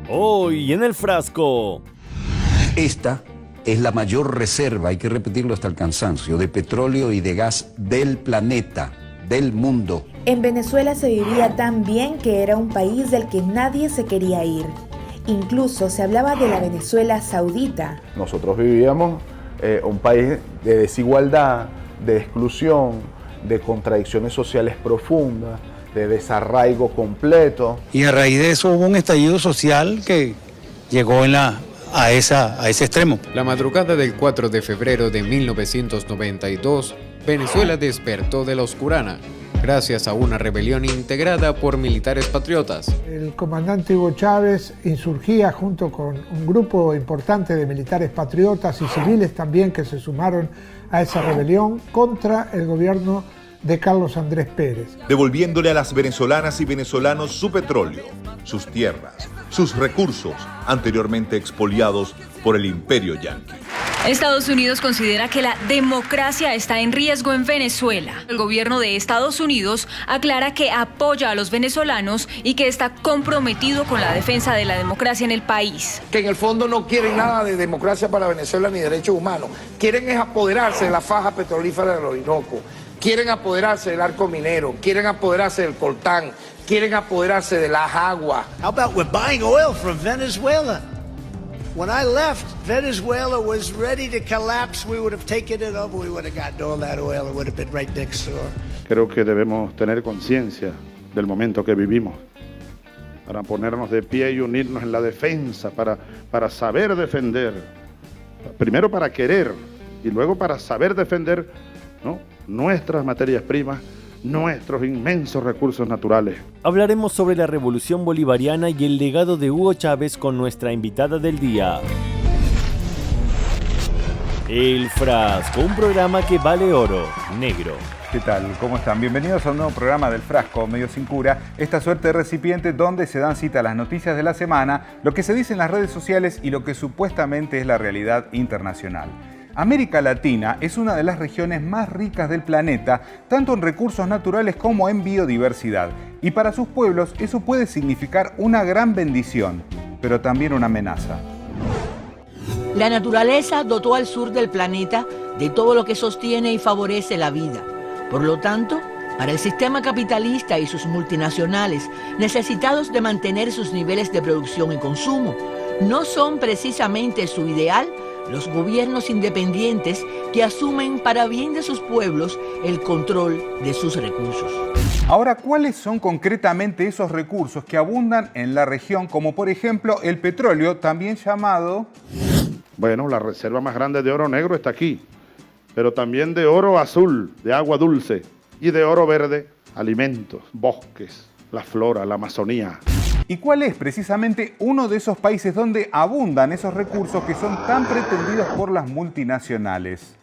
Hoy en el frasco. Esta es la mayor reserva, hay que repetirlo hasta el cansancio, de petróleo y de gas del planeta, del mundo. En Venezuela se vivía tan bien que era un país del que nadie se quería ir. Incluso se hablaba de la Venezuela saudita. Nosotros vivíamos un país de desigualdad, de exclusión, de contradicciones sociales profundas, de desarraigo completo. Y a raíz de eso hubo un estallido social que llegó a ese extremo. La madrugada del 4 de febrero de 1992, Venezuela despertó de la oscurana, gracias a una rebelión integrada por militares patriotas. El comandante Hugo Chávez insurgía junto con un grupo importante de militares patriotas y civiles también que se sumaron a esa rebelión contra el gobierno de Carlos Andrés Pérez. Devolviéndole a las venezolanas y venezolanos su petróleo, sus tierras, sus recursos anteriormente expoliados por el imperio yanqui. Estados Unidos considera que la democracia está en riesgo en Venezuela. El gobierno de Estados Unidos aclara que apoya a los venezolanos y que está comprometido con la defensa de la democracia en el país. Que en el fondo no quieren nada de democracia para Venezuela ni derechos humanos. Quieren es apoderarse de la faja petrolífera del Orinoco. Quieren apoderarse del arco minero. Quieren apoderarse del coltán. Quieren apoderarse de las aguas. How about we're buying oil from Venezuela? When I left, Venezuela was ready to collapse. We would have taken it over. We would have gotten all that oil. It would have been right next door. Creo que debemos tener conciencia del momento que vivimos para ponernos de pie y unirnos en la defensa, para saber defender. Primero para querer y luego para saber defender, ¿no?, nuestras materias primas, nuestros inmensos recursos naturales. Hablaremos sobre la revolución bolivariana y el legado de Hugo Chávez con nuestra invitada del día. El Frasco, un programa que vale oro negro. ¿Qué tal? ¿Cómo están? Bienvenidos a un nuevo programa del Frasco, medio sin cura, esta suerte de recipiente donde se dan cita a las noticias de la semana, lo que se dice en las redes sociales y lo que supuestamente es la realidad internacional. América Latina es una de las regiones más ricas del planeta, tanto en recursos naturales como en biodiversidad. Y para sus pueblos eso puede significar una gran bendición, pero también una amenaza. La naturaleza dotó al sur del planeta de todo lo que sostiene y favorece la vida. Por lo tanto, para el sistema capitalista y sus multinacionales, necesitados de mantener sus niveles de producción y consumo, no son precisamente su ideal los gobiernos independientes que asumen para bien de sus pueblos el control de sus recursos. Ahora, ¿cuáles son concretamente esos recursos que abundan en la región, como por ejemplo el petróleo, también llamado? Bueno, la reserva más grande de oro negro está aquí, pero también de oro azul, de agua dulce, y de oro verde, alimentos, bosques, la flora, la Amazonía. ¿Y cuál es precisamente uno de esos países donde abundan esos recursos que son tan pretendidos por las multinacionales?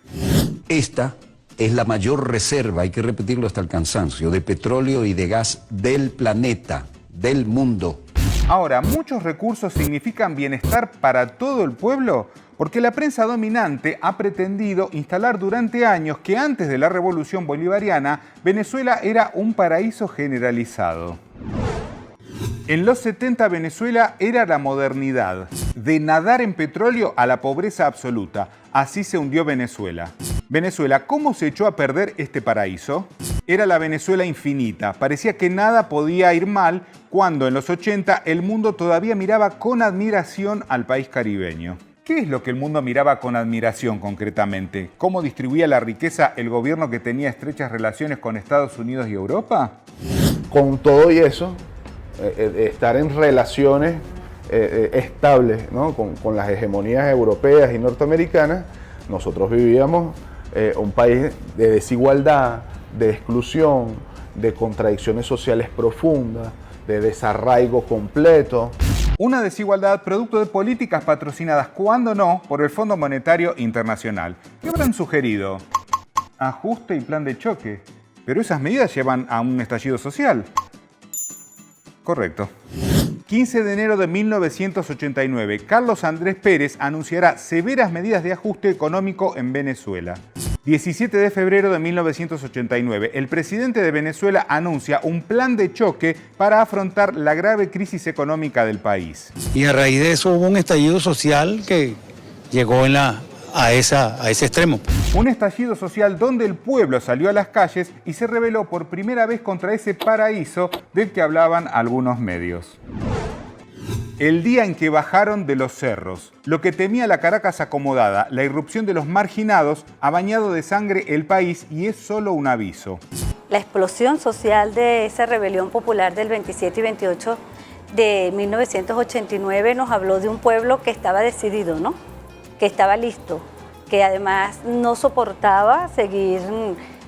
Esta es la mayor reserva, hay que repetirlo hasta el cansancio, de petróleo y de gas del planeta, del mundo. Ahora, ¿muchos recursos significan bienestar para todo el pueblo? Porque la prensa dominante ha pretendido instalar durante años que antes de la revolución bolivariana, Venezuela era un paraíso generalizado. En los 70 Venezuela era la modernidad, de nadar en petróleo a la pobreza absoluta. Así se hundió Venezuela. Venezuela, ¿cómo se echó a perder este paraíso? Era la Venezuela infinita. Parecía que nada podía ir mal cuando en los 80 el mundo todavía miraba con admiración al país caribeño. ¿Qué es lo que el mundo miraba con admiración concretamente? ¿Cómo distribuía la riqueza el gobierno que tenía estrechas relaciones con Estados Unidos y Europa? Con todo y eso, estar en relaciones estables, ¿no?, con las hegemonías europeas y norteamericanas, nosotros vivíamos un país de desigualdad, de exclusión, de contradicciones sociales profundas, de desarraigo completo. Una desigualdad producto de políticas patrocinadas, cuando no, por el Fondo Monetario Internacional. ¿Qué habrán sugerido? Ajuste y plan de choque. Pero esas medidas llevan a un estallido social. Correcto. 15 de enero de 1989, Carlos Andrés Pérez anunciará severas medidas de ajuste económico en Venezuela. 17 de febrero de 1989, el presidente de Venezuela anuncia un plan de choque para afrontar la grave crisis económica del país. Y a raíz de eso hubo un estallido social que llegó a ese extremo. Un estallido social donde el pueblo salió a las calles y se rebeló por primera vez contra ese paraíso del que hablaban algunos medios. El día en que bajaron de los cerros, lo que temía la Caracas acomodada, la irrupción de los marginados, ha bañado de sangre el país y es solo un aviso. La explosión social de esa rebelión popular del 27 y 28 de 1989 nos habló de un pueblo que estaba decidido, ¿no? Que estaba listo, que además no soportaba seguir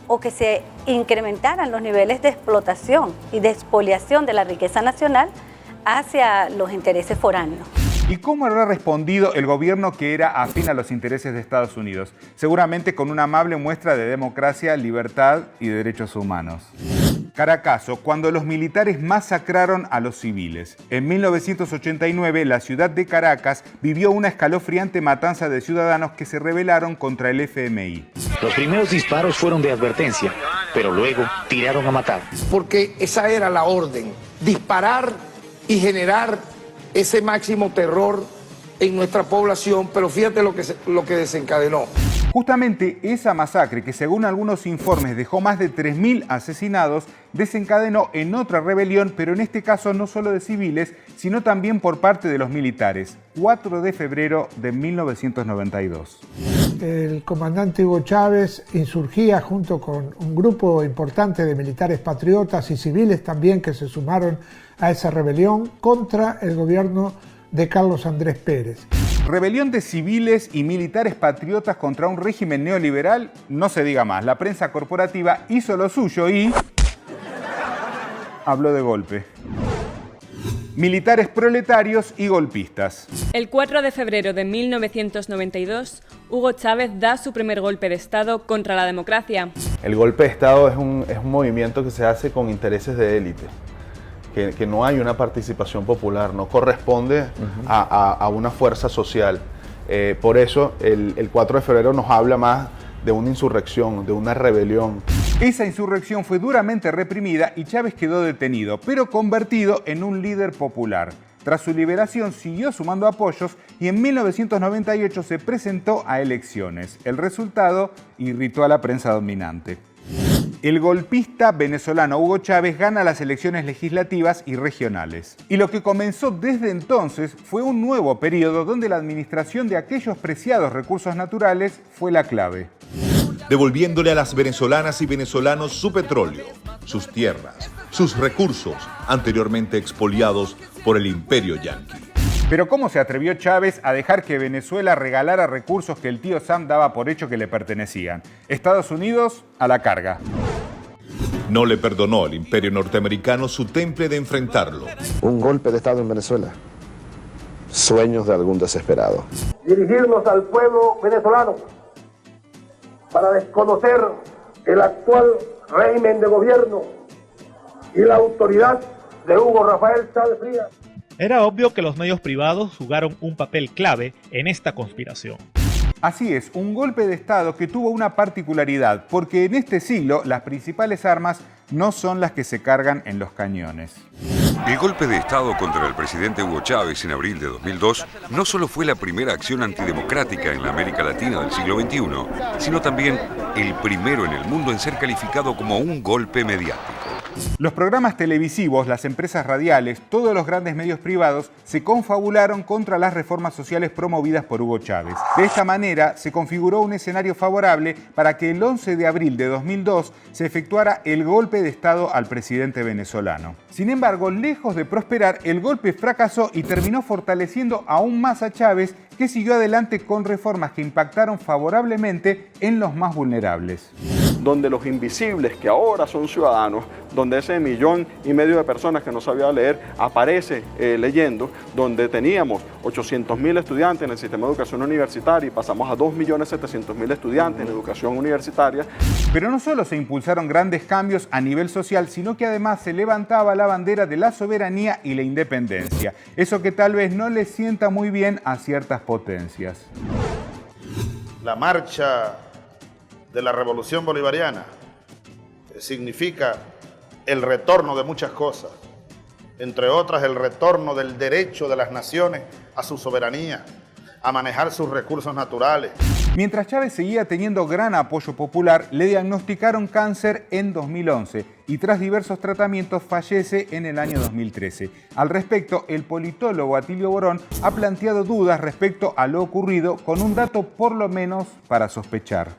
o que se incrementaran los niveles de explotación y de expoliación de la riqueza nacional hacia los intereses foráneos. ¿Y cómo habrá respondido el gobierno que era afín a los intereses de Estados Unidos? Seguramente con una amable muestra de democracia, libertad y derechos humanos. Caracazo, cuando los militares masacraron a los civiles. En 1989, la ciudad de Caracas vivió una escalofriante matanza de ciudadanos que se rebelaron contra el FMI. Los primeros disparos fueron de advertencia, pero luego tiraron a matar. Porque esa era la orden, disparar y generar ese máximo terror en nuestra población, pero fíjate lo que desencadenó. Justamente esa masacre, que según algunos informes dejó más de 3.000 asesinados, desencadenó en otra rebelión, pero en este caso no solo de civiles, sino también por parte de los militares, 4 de febrero de 1992. El comandante Hugo Chávez insurgía junto con un grupo importante de militares patriotas y civiles también que se sumaron a esa rebelión contra el gobierno de Carlos Andrés Pérez. Rebelión de civiles y militares patriotas contra un régimen neoliberal, no se diga más. La prensa corporativa hizo lo suyo y habló de golpe. Militares proletarios y golpistas. El 4 de febrero de 1992, Hugo Chávez da su primer golpe de Estado contra la democracia. El golpe de Estado es un movimiento que se hace con intereses de élite. Que no hay una participación popular, no corresponde a una fuerza social. Por eso el 4 de febrero nos habla más de una insurrección, de una rebelión. Esa insurrección fue duramente reprimida y Chávez quedó detenido, pero convertido en un líder popular. Tras su liberación siguió sumando apoyos y en 1998 se presentó a elecciones. El resultado irritó a la prensa dominante. El golpista venezolano Hugo Chávez gana las elecciones legislativas y regionales. Y lo que comenzó desde entonces fue un nuevo periodo donde la administración de aquellos preciados recursos naturales fue la clave. Devolviéndole a las venezolanas y venezolanos su petróleo, sus tierras, sus recursos anteriormente expoliados por el imperio yanqui. Pero ¿cómo se atrevió Chávez a dejar que Venezuela regalara recursos que el tío Sam daba por hecho que le pertenecían? Estados Unidos a la carga. No le perdonó el imperio norteamericano su temple de enfrentarlo. Un golpe de Estado en Venezuela. Sueños de algún desesperado. Dirigirnos al pueblo venezolano para desconocer el actual régimen de gobierno y la autoridad de Hugo Rafael Chávez Frías. Era obvio que los medios privados jugaron un papel clave en esta conspiración. Así es, un golpe de Estado que tuvo una particularidad, porque en este siglo las principales armas no son las que se cargan en los cañones. El golpe de Estado contra el presidente Hugo Chávez en abril de 2002 no solo fue la primera acción antidemocrática en la América Latina del siglo XXI, sino también el primero en el mundo en ser calificado como un golpe mediático. Los programas televisivos, las empresas radiales, todos los grandes medios privados se confabularon contra las reformas sociales promovidas por Hugo Chávez. De esta manera se configuró un escenario favorable para que el 11 de abril de 2002 se efectuara el golpe de Estado al presidente venezolano. Sin embargo, lejos de prosperar, el golpe fracasó y terminó fortaleciendo aún más a Chávez, que siguió adelante con reformas que impactaron favorablemente en los más vulnerables. Donde los invisibles, que ahora son ciudadanos, donde ese 1,5 millones de personas que no sabía leer aparece leyendo, donde teníamos 800.000 estudiantes en el sistema de educación universitaria y pasamos a 2.700.000 estudiantes en educación universitaria. Pero no solo se impulsaron grandes cambios a nivel social, sino que además se levantaba la bandera de la soberanía y la independencia. Eso que tal vez no le sienta muy bien a ciertas potencias. La marcha de la revolución bolivariana significa el retorno de muchas cosas, entre otras el retorno del derecho de las naciones a su soberanía, a manejar sus recursos naturales. Mientras Chávez seguía teniendo gran apoyo popular, le diagnosticaron cáncer en 2011 y tras diversos tratamientos fallece en el año 2013. Al respecto, el politólogo Atilio Borón ha planteado dudas respecto a lo ocurrido con un dato por lo menos para sospechar.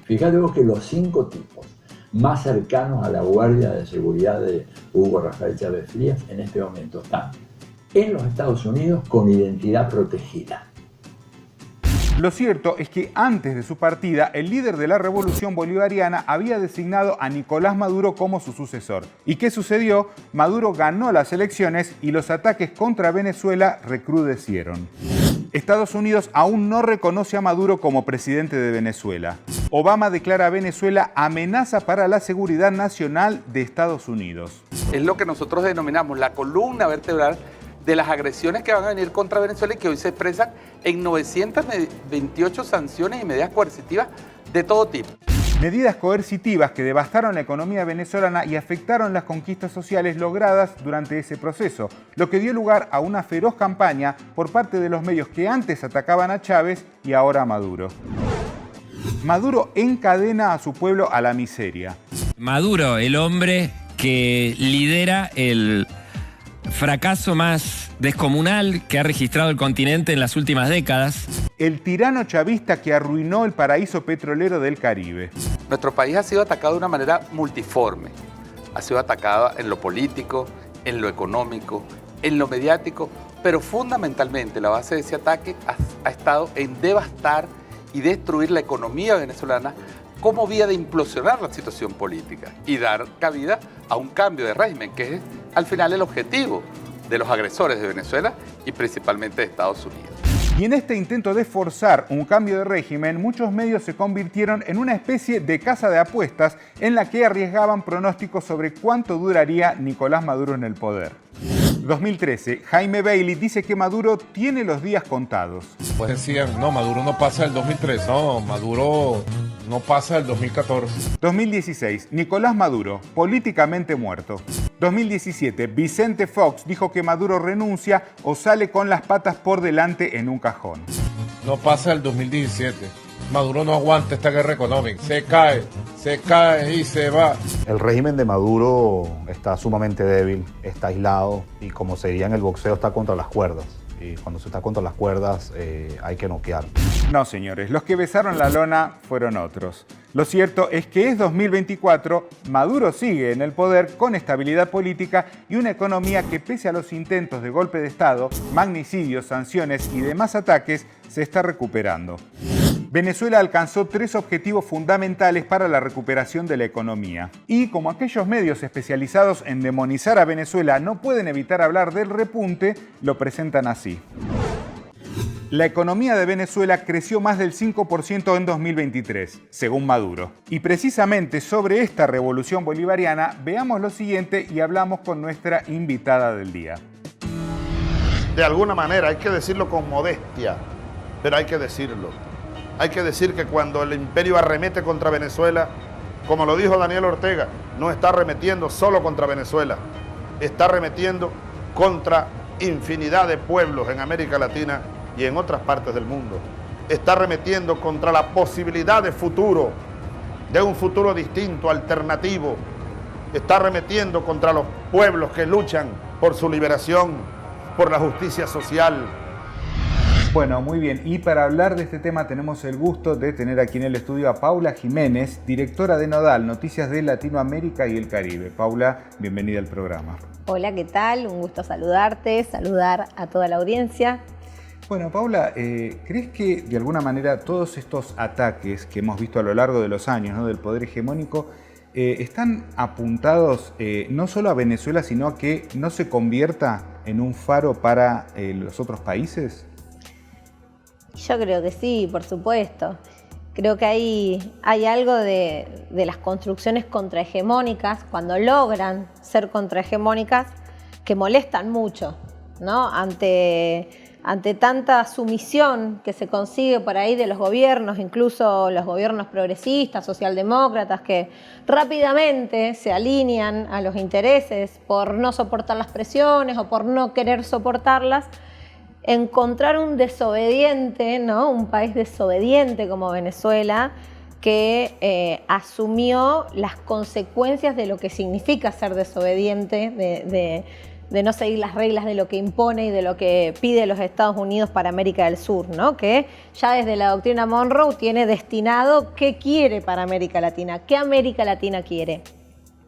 Fíjate vos que los 5 tipos más cercanos a la Guardia de Seguridad de Hugo Rafael Chávez Frías en este momento están en los Estados Unidos con identidad protegida. Lo cierto es que antes de su partida, el líder de la revolución bolivariana había designado a Nicolás Maduro como su sucesor. ¿Y qué sucedió? Maduro ganó las elecciones y los ataques contra Venezuela recrudecieron. Estados Unidos aún no reconoce a Maduro como presidente de Venezuela. Obama declara a Venezuela amenaza para la seguridad nacional de Estados Unidos. Es lo que nosotros denominamos la columna vertebral de las agresiones que van a venir contra Venezuela y que hoy se expresan en 928 sanciones y medidas coercitivas de todo tipo. Medidas coercitivas que devastaron la economía venezolana y afectaron las conquistas sociales logradas durante ese proceso, lo que dio lugar a una feroz campaña por parte de los medios que antes atacaban a Chávez y ahora a Maduro. Maduro encadena a su pueblo a la miseria. Maduro, el hombre que lidera el fracaso más descomunal que ha registrado el continente en las últimas décadas. El tirano chavista que arruinó el paraíso petrolero del Caribe. Nuestro país ha sido atacado de una manera multiforme. Ha sido atacado en lo político, en lo económico, en lo mediático, pero fundamentalmente la base de ese ataque ha estado en devastar y destruir la economía venezolana como vía de implosionar la situación política y dar cabida a un cambio de régimen, que es al final el objetivo de los agresores de Venezuela y principalmente de Estados Unidos. Y en este intento de forzar un cambio de régimen, muchos medios se convirtieron en una especie de casa de apuestas en la que arriesgaban pronósticos sobre cuánto duraría Nicolás Maduro en el poder. 2013, Jaime Bailey dice que Maduro tiene los días contados. Pues decían, no, Maduro no pasa el 2003, no, Maduro no pasa el 2014. 2016, Nicolás Maduro, políticamente muerto. 2017, Vicente Fox dijo que Maduro renuncia o sale con las patas por delante en un cajón. No pasa el 2017. Maduro no aguanta esta guerra económica. Se cae y se va. El régimen de Maduro está sumamente débil, está aislado y como se diría en el boxeo, está contra las cuerdas. Y cuando se está contra las cuerdas hay que noquear. No, señores, los que besaron la lona fueron otros. Lo cierto es que es 2024, Maduro sigue en el poder con estabilidad política y una economía que pese a los intentos de golpe de Estado, magnicidios, sanciones y demás ataques, se está recuperando. Venezuela alcanzó 3 objetivos fundamentales para la recuperación de la economía. Y como aquellos medios especializados en demonizar a Venezuela no pueden evitar hablar del repunte, lo presentan así. La economía de Venezuela creció más del 5% en 2023, según Maduro. Y precisamente sobre esta revolución bolivariana, veamos lo siguiente y hablamos con nuestra invitada del día. De alguna manera, hay que decirlo con modestia, pero hay que decirlo. Hay que decir que cuando el imperio arremete contra Venezuela, como lo dijo Daniel Ortega, no está arremetiendo solo contra Venezuela, está arremetiendo contra infinidad de pueblos en América Latina y en otras partes del mundo. Está arremetiendo contra la posibilidad de futuro, de un futuro distinto, alternativo. Está arremetiendo contra los pueblos que luchan por su liberación, por la justicia social. Bueno, muy bien. Y para hablar de este tema tenemos el gusto de tener aquí en el estudio a Paula Jiménez, directora de Nodal, Noticias de Latinoamérica y el Caribe. Paula, bienvenida al programa. Hola, ¿qué tal? Un gusto saludarte, saludar a toda la audiencia. Bueno, Paula, ¿crees que de alguna manera todos estos ataques que hemos visto a lo largo de los años, ¿no?, del poder hegemónico, están apuntados no solo a Venezuela, sino a que no se convierta en un faro para los otros países? Yo creo que sí, por supuesto. Creo que hay algo de las construcciones contrahegemónicas, cuando logran ser contrahegemónicas, que molestan mucho, ¿no? Ante ante tanta sumisión que se consigue por ahí de los gobiernos, incluso los gobiernos progresistas, socialdemócratas, que rápidamente se alinean a los intereses por no soportar las presiones o por no querer soportarlas, encontrar un desobediente, ¿no? Un país desobediente como Venezuela, que asumió las consecuencias de lo que significa ser desobediente, de no seguir las reglas de lo que impone y de lo que pide los Estados Unidos para América del Sur, ¿no? Que ya desde la doctrina Monroe tiene destinado qué quiere para América Latina, qué América Latina quiere.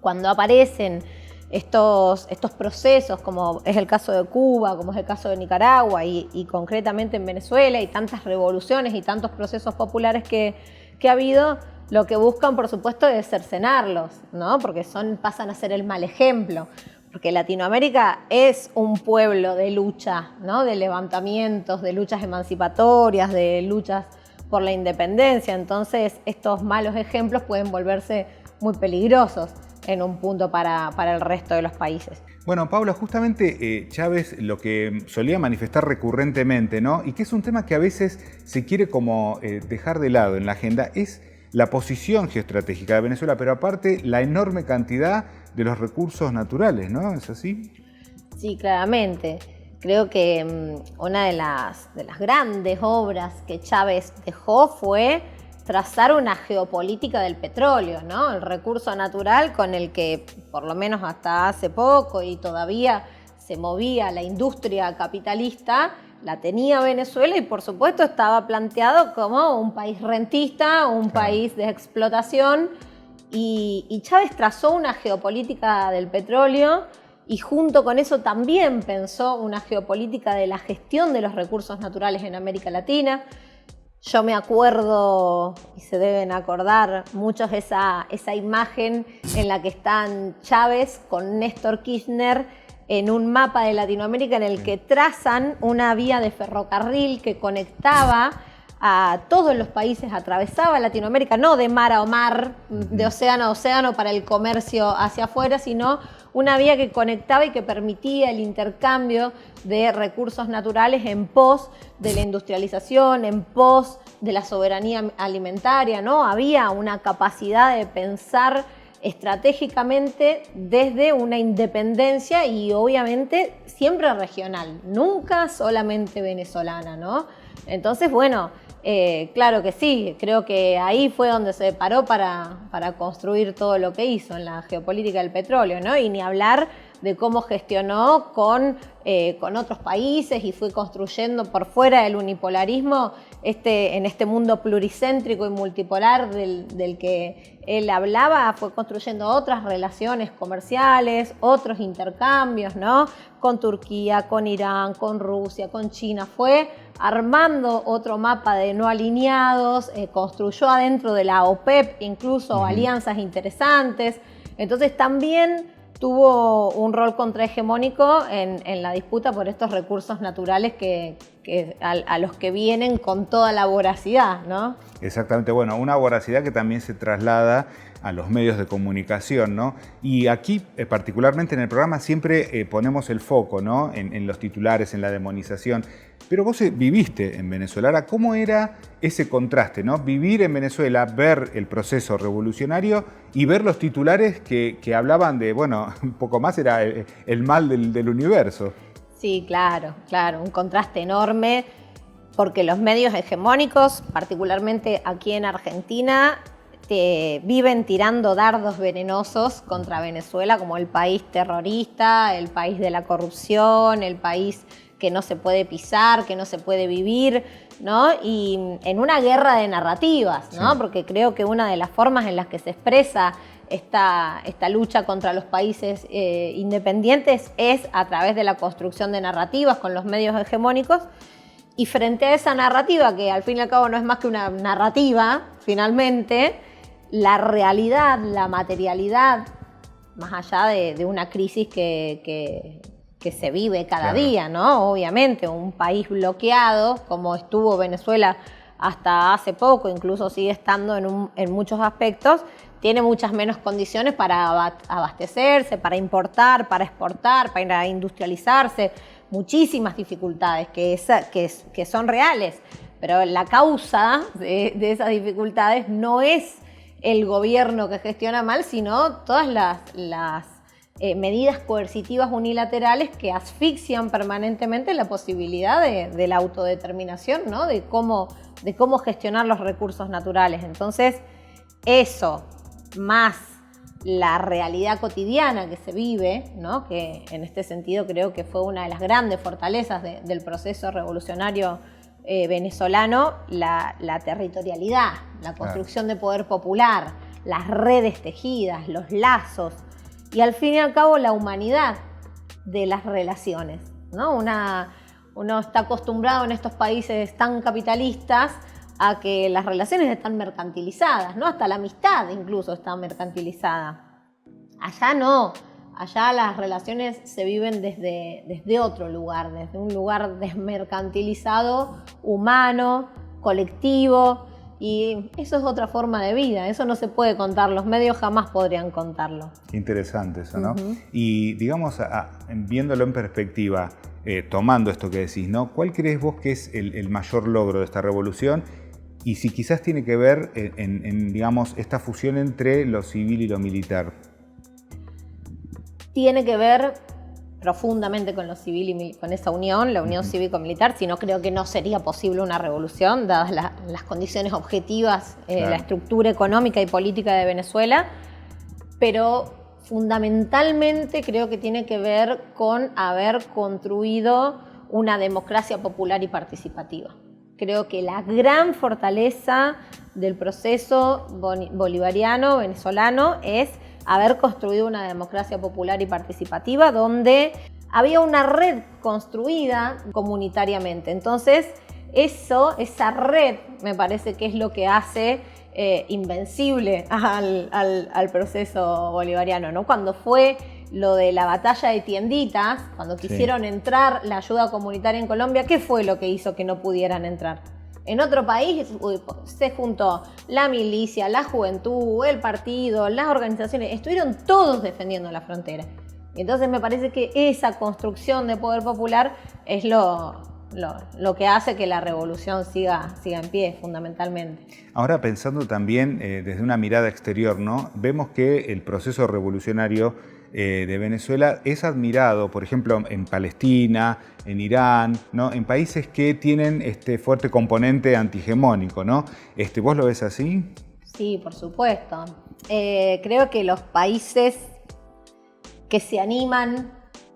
Cuando aparecen estos procesos, como es el caso de Cuba, como es el caso de Nicaragua y concretamente en Venezuela, y tantas revoluciones y tantos procesos populares que ha habido, lo que buscan, por supuesto, es cercenarlos, ¿no? Porque pasan a ser el mal ejemplo. Porque Latinoamérica es un pueblo de lucha, ¿no? De levantamientos, de luchas emancipatorias, de luchas por la independencia. Entonces, estos malos ejemplos pueden volverse muy peligrosos en un punto para el resto de los países. Bueno, Paula, justamente Chávez lo que solía manifestar recurrentemente, ¿no? Y que es un tema que a veces se quiere como dejar de lado en la agenda, es la posición geoestratégica de Venezuela, pero aparte la enorme cantidad de los recursos naturales, ¿no? ¿Es así? Sí, claramente. Creo que una de las grandes obras que Chávez dejó fue trazar una geopolítica del petróleo, ¿no? El recurso natural con el que, por lo menos hasta hace poco y todavía se movía la industria capitalista, la tenía Venezuela y por supuesto estaba planteado como un país rentista, un país de explotación, y Chávez trazó una geopolítica del petróleo y junto con eso también pensó una geopolítica de la gestión de los recursos naturales en América Latina. Yo me acuerdo, y se deben acordar muchos, esa imagen en la que están Chávez con Néstor Kirchner en un mapa de Latinoamérica en el que trazan una vía de ferrocarril que conectaba a todos los países, atravesaba Latinoamérica, no de mar a mar, de océano a océano para el comercio hacia afuera, sino una vía que conectaba y que permitía el intercambio de recursos naturales en pos de la industrialización, en pos de la soberanía alimentaria, ¿no? Había una capacidad de pensar estratégicamente desde una independencia y obviamente siempre regional, nunca solamente venezolana, ¿no? Entonces, bueno, claro que sí, creo que ahí fue donde se paró para construir todo lo que hizo en la geopolítica del petróleo, ¿no? Y ni hablar de cómo gestionó con otros países y fue construyendo por fuera del unipolarismo en este mundo pluricéntrico y multipolar del que él hablaba, fue construyendo otras relaciones comerciales, otros intercambios, ¿no? Con Turquía, con Irán, con Rusia, con China, fue armando otro mapa de no alineados, construyó adentro de la OPEP incluso alianzas interesantes, entonces también tuvo un rol contrahegemónico en la disputa por estos recursos naturales a los que vienen con toda la voracidad, ¿no? Exactamente, bueno, una voracidad que también se traslada a los medios de comunicación, ¿no? Y aquí, particularmente en el programa, siempre ponemos el foco, ¿no? En los titulares, en la demonización. Pero vos viviste en Venezuela. Ahora, ¿cómo era ese contraste, ¿no? Vivir en Venezuela, ver el proceso revolucionario y ver los titulares que hablaban de, bueno, un poco más era el mal del universo. Sí, claro, un contraste enorme, porque los medios hegemónicos, particularmente aquí en Argentina, viven tirando dardos venenosos contra Venezuela como el país terrorista, el país de la corrupción, el país que no se puede pisar, que no se puede vivir, ¿no? Y en una guerra de narrativas, ¿no? Sí. Porque creo que una de las formas en las que se expresa esta lucha contra los países independientes es a través de la construcción de narrativas con los medios hegemónicos. Y frente a esa narrativa, que al fin y al cabo no es más que una narrativa, finalmente, la realidad, la materialidad, más allá de una crisis que se vive cada día, ¿no? Obviamente, un país bloqueado, como estuvo Venezuela hasta hace poco, incluso sigue estando en muchos aspectos, tiene muchas menos condiciones para abastecerse, para importar, para exportar, para industrializarse, muchísimas dificultades que son reales, pero la causa de esas dificultades no es el gobierno que gestiona mal, sino todas las medidas coercitivas unilaterales que asfixian permanentemente la posibilidad de la autodeterminación, ¿no? de cómo gestionar los recursos naturales. Entonces, eso, más la realidad cotidiana que se vive, ¿no? Que en este sentido creo que fue una de las grandes fortalezas del proceso revolucionario venezolano, la territorialidad, la construcción de poder popular, las redes tejidas, los lazos y al fin y al cabo la humanidad de las relaciones, ¿no? Uno está acostumbrado en estos países tan capitalistas a que las relaciones están mercantilizadas, ¿no? Hasta la amistad incluso está mercantilizada. Allá no, allá las relaciones se viven desde otro lugar, desde un lugar desmercantilizado, humano, colectivo, y eso es otra forma de vida, eso no se puede contar, los medios jamás podrían contarlo. Interesante eso, ¿no? Y digamos, viéndolo en perspectiva, tomando esto que decís, ¿no? ¿Cuál crees vos que es el mayor logro de esta revolución? Y si quizás tiene que ver en digamos, esta fusión entre lo civil y lo militar. Tiene que ver profundamente con lo civil y con esa unión, la unión cívico-militar, si no creo que no sería posible una revolución, dadas las condiciones objetivas, claro, la estructura económica y política de Venezuela, pero fundamentalmente creo que tiene que ver con haber construido una democracia popular y participativa. Creo que la gran fortaleza del proceso bolivariano, venezolano, es haber construido una democracia popular y participativa donde había una red construida comunitariamente. Entonces, esa red me parece que es lo que hace invencible al proceso bolivariano, ¿no? Cuando fue lo de la batalla de tienditas, cuando quisieron entrar la ayuda comunitaria en Colombia, ¿qué fue lo que hizo que no pudieran entrar? En otro país se juntó la milicia, la juventud, el partido, las organizaciones, estuvieron todos defendiendo la frontera. Y entonces me parece que esa construcción de poder popular es lo que hace que la revolución siga en pie, fundamentalmente. Ahora, pensando también desde una mirada exterior, ¿no? Vemos que el proceso revolucionario de Venezuela es admirado, por ejemplo, en Palestina, en Irán, ¿no? En países que tienen este fuerte componente antihegemónico, ¿no? ¿Vos lo ves así? Sí, por supuesto. Creo que los países que se animan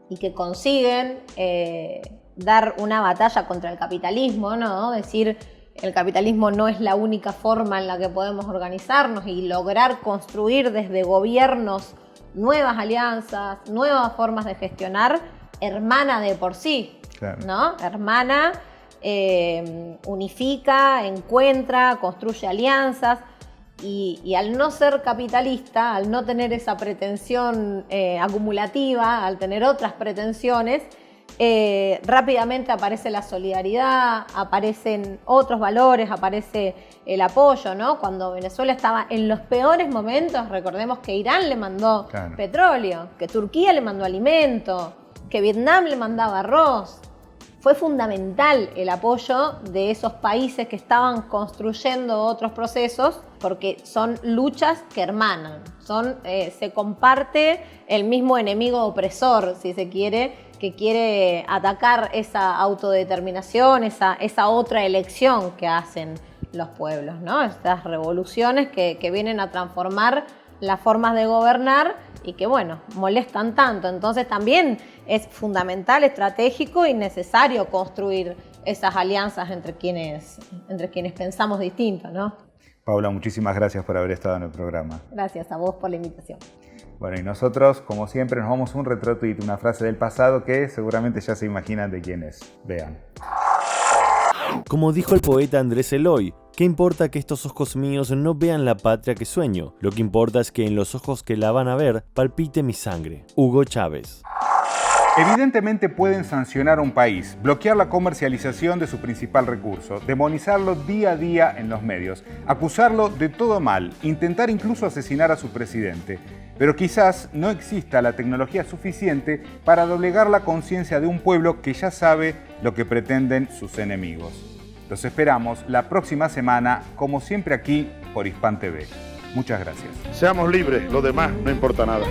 y que consiguen dar una batalla contra el capitalismo, ¿no? Decir, el capitalismo no es la única forma en la que podemos organizarnos y lograr construir desde gobiernos nuevas alianzas, nuevas formas de gestionar, hermana de por sí, claro, ¿no? Hermana, unifica, encuentra, construye alianzas y al no ser capitalista, al no tener esa pretensión acumulativa, al tener otras pretensiones, rápidamente aparece la solidaridad, aparecen otros valores, aparece el apoyo, ¿no? Cuando Venezuela estaba en los peores momentos, recordemos que Irán le mandó petróleo, que Turquía le mandó alimento, que Vietnam le mandaba arroz. Fue fundamental el apoyo de esos países que estaban construyendo otros procesos, porque son luchas que hermanan, se comparte el mismo enemigo opresor, si se quiere, que quiere atacar esa autodeterminación, esa otra elección que hacen los pueblos, ¿no? Estas revoluciones que vienen a transformar las formas de gobernar y que, bueno, molestan tanto. Entonces también es fundamental, estratégico y necesario construir esas alianzas entre quienes pensamos distinto, ¿no? Paula, muchísimas gracias por haber estado en el programa. Gracias a vos por la invitación. Bueno, y nosotros, como siempre, nos vamos a un retro-tweet, una frase del pasado que seguramente ya se imaginan de quién es. Vean. Como dijo el poeta Andrés Eloy, ¿qué importa que estos ojos míos no vean la patria que sueño? Lo que importa es que en los ojos que la van a ver palpite mi sangre. Hugo Chávez. Evidentemente pueden sancionar a un país, bloquear la comercialización de su principal recurso, demonizarlo día a día en los medios, acusarlo de todo mal, intentar incluso asesinar a su presidente. pero quizás no exista la tecnología suficiente para doblegar la conciencia de un pueblo que ya sabe lo que pretenden sus enemigos. Los esperamos la próxima semana, como siempre aquí por Hispan TV. Muchas gracias. Seamos libres, lo demás no importa nada.